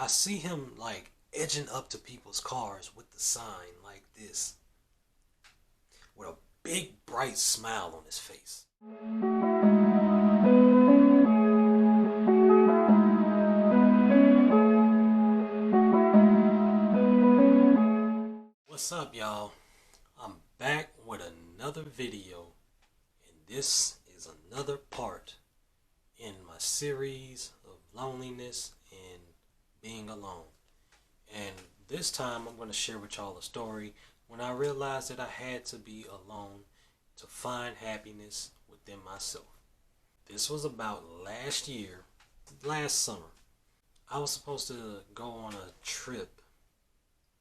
I see him like edging up to people's cars with the sign like this, with a big bright smile on his face. What's up, y'all? I'm back with another video, and this is another part in my series of loneliness and being alone. And this time I'm going to share with y'all a story when I realized that I had to be alone to find happiness within myself. This was about last summer. I was supposed to go on a trip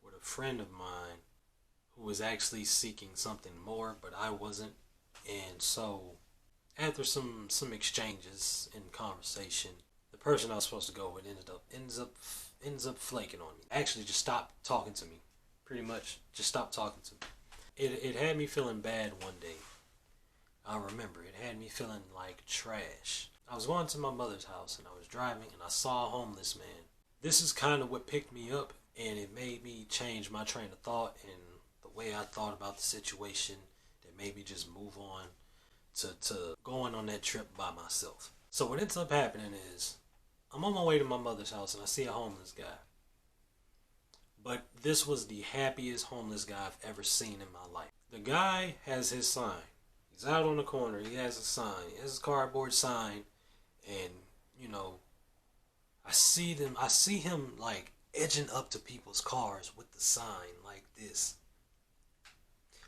with a friend of mine who was actually seeking something more, but I wasn't. And so, after some exchanges and conversation, the person I was supposed to go with ends up flaking on me. Actually, just stopped talking to me. Pretty much, just stopped talking to me. It had me feeling bad one day. I remember it had me feeling like trash. I was going to my mother's house and I was driving and I saw a homeless man. This is kind of what picked me up, and it made me change my train of thought and the way I thought about the situation, that made me just move on to going on that trip by myself. So what ends up happening is I'm on my way to my mother's house and I see a homeless guy. But this was the happiest homeless guy I've ever seen in my life. The guy has his sign. He's out on the corner. He has a sign. He has his cardboard sign. And, you know, I see him like edging up to people's cars with the sign like this,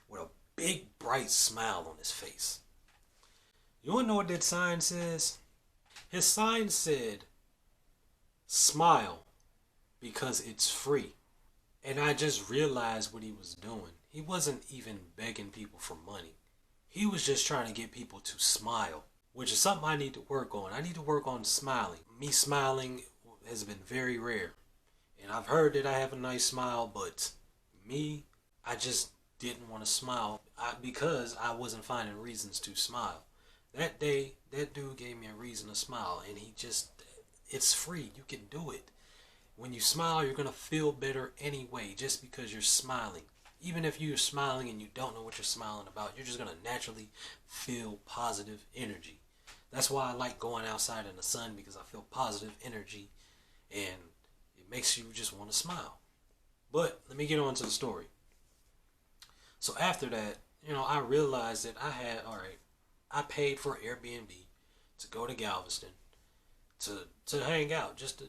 with a big bright smile on his face. You wanna know what that sign says? His sign said, "Smile because it's free." And I just realized what he was doing. He wasn't even begging people for money. He was just trying to get people to smile, which is something I need to work on. I need to work on smiling. Me smiling has been very rare. And I've heard that I have a nice smile, but me, I just didn't want to smile because I wasn't finding reasons to smile. That day, that dude gave me a reason to smile, and it's free. You can do it. When you smile, you're going to feel better anyway, just because you're smiling. Even if you're smiling and you don't know what you're smiling about, you're just going to naturally feel positive energy. That's why I like going outside in the sun, because I feel positive energy and it makes you just want to smile. But let me get on to the story. So after that, I realized that I paid for Airbnb to go to Galveston to hang out, just to,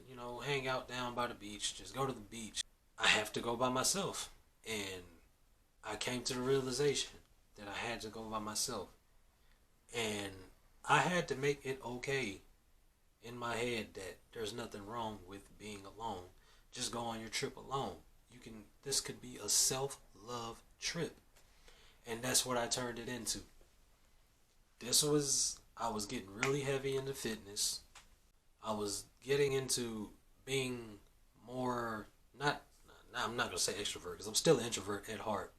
hang out down by the beach, just go to the beach. I have to go by myself. And I came to the realization that I had to go by myself. And I had to make it okay in my head that there's nothing wrong with being alone. Just go on your trip alone. This could be a self-love trip. And that's what I turned it into. I was getting really heavy into fitness. I was getting into being more, I'm not going to say extrovert because I'm still an introvert at heart,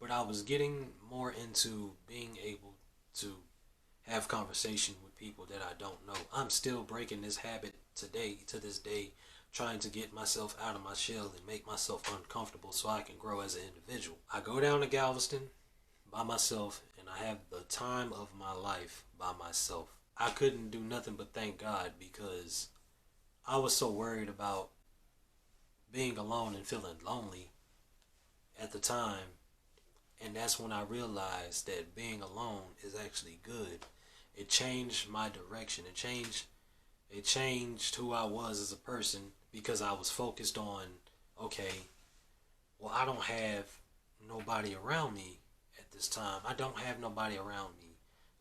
but I was getting more into being able to have conversation with people that I don't know. I'm still breaking this habit to this day, trying to get myself out of my shell and make myself uncomfortable so I can grow as an individual. I go down to Galveston by myself and I have the time of my life by myself. I couldn't do nothing but thank God, because I was so worried about being alone and feeling lonely at the time. And that's when I realized that being alone is actually good. It changed my direction. It changed who I was as a person, because I was focused on, okay, well, I don't have nobody around me at this time. I don't have nobody around me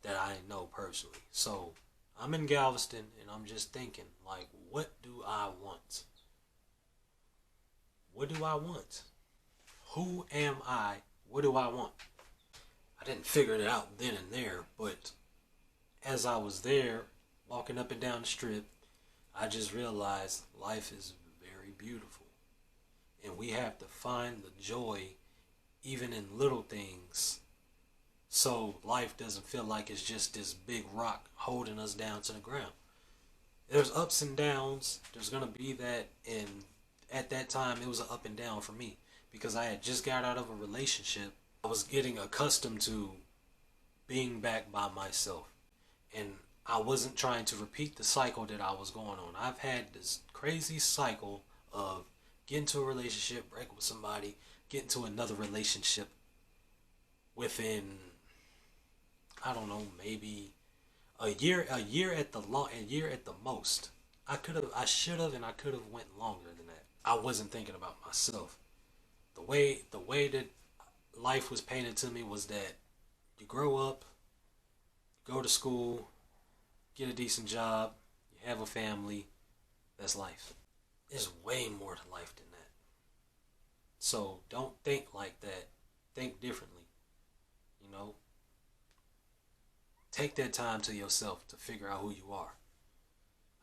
that I know personally. So I'm in Galveston and I'm just thinking, like, what do I want? What do I want? Who am I? What do I want? I didn't figure it out then and there, but as I was there, walking up and down the strip, I just realized life is very beautiful. And we have to find the joy even in little things, so life doesn't feel like it's just this big rock holding us down to the ground. There's ups and downs. There's gonna be that, and at that time, it was an up and down for me because I had just got out of a relationship. I was getting accustomed to being back by myself, and I wasn't trying to repeat the cycle that I was going on. I've had this crazy cycle of get into a relationship, break with somebody, get into another relationship within, I don't know, maybe a year at the most. I should have, and I could have went longer than that. I wasn't thinking about myself. The way that life was painted to me was that you grow up, go to school, get a decent job, you have a family. That's life. There's way more to life than that. So don't think like that. Think differently. You know, take that time to yourself to figure out who you are.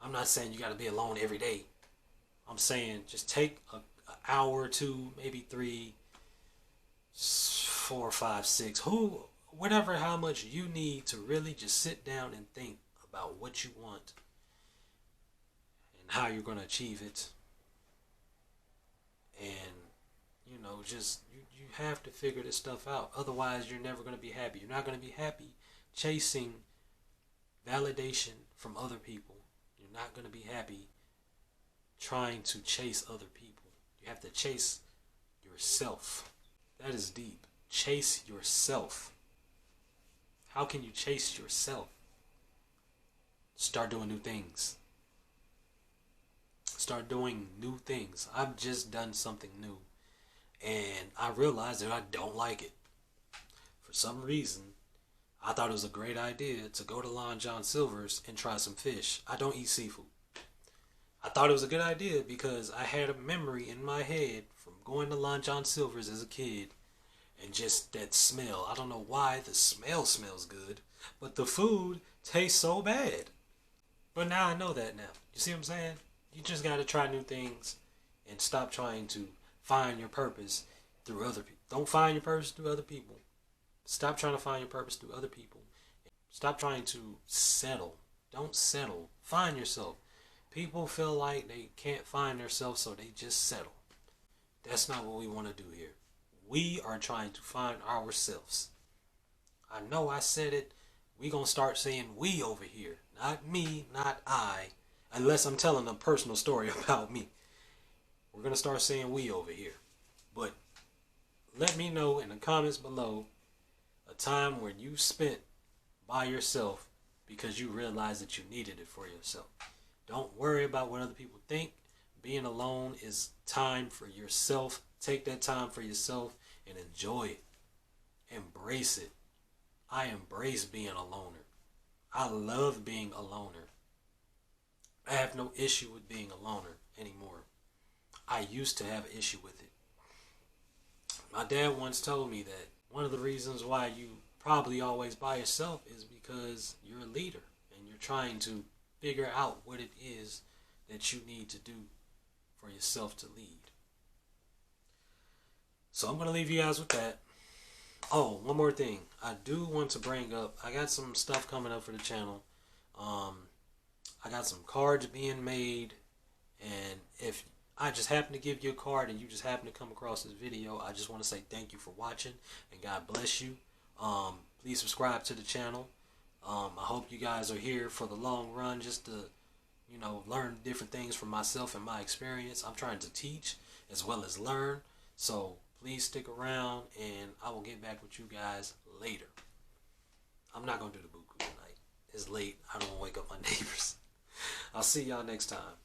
I'm not saying you got to be alone every day. I'm saying just take an hour or two, maybe three, 4, 5, 6, whatever, how much you need to really just sit down and think about what you want and how you're going to achieve it. And, just you have to figure this stuff out. Otherwise, you're never going to be happy. You're not going to be happy chasing validation from other people. You're not going to be happy trying to chase other people. You have to chase yourself. That is deep. Chase yourself. How can you chase yourself? Start doing new things. Start doing new things. I've just done something new, and I realized that I don't like it. For some reason, I thought it was a great idea to go to Long John Silver's and try some fish. I don't eat seafood. I thought it was a good idea because I had a memory in my head from going to Long John Silver's as a kid, and just that smell. I don't know why the smell smells good, but the food tastes so bad. But now I know that now. You see what I'm saying? You just got to try new things and stop trying to find your purpose through other people. Don't find your purpose through other people. Stop trying to find your purpose through other people. Stop trying to settle. Don't settle. Find yourself. People feel like they can't find themselves, so they just settle. That's not what we want to do here. We are trying to find ourselves. I know I said it. We gonna start saying we over here. Not me, not I. Unless I'm telling a personal story about me. We're gonna start saying we over here. But let me know in the comments below a time when you spent by yourself because you realized that you needed it for yourself. Don't worry about what other people think. Being alone is time for yourself. Take that time for yourself and enjoy it. Embrace it. I embrace being a loner. I love being a loner. I have no issue with being a loner anymore. I used to have an issue with it. My dad once told me that one of the reasons why you probably always by yourself is because you're a leader and you're trying to figure out what it is that you need to do for yourself to lead. So I'm going to leave you guys with that. Oh, one more thing. I do want to bring up, I got some stuff coming up for the channel. I got some cards being made, and if I just happen to give you a card and you just happen to come across this video, I just want to say thank you for watching and God bless you. Please subscribe to the channel. I hope you guys are here for the long run just to, learn different things from myself and my experience. I'm trying to teach as well as learn. So please stick around and I will get back with you guys later. I'm not going to do the buku tonight. It's late. I don't want to wake up my neighbors. I'll see y'all next time.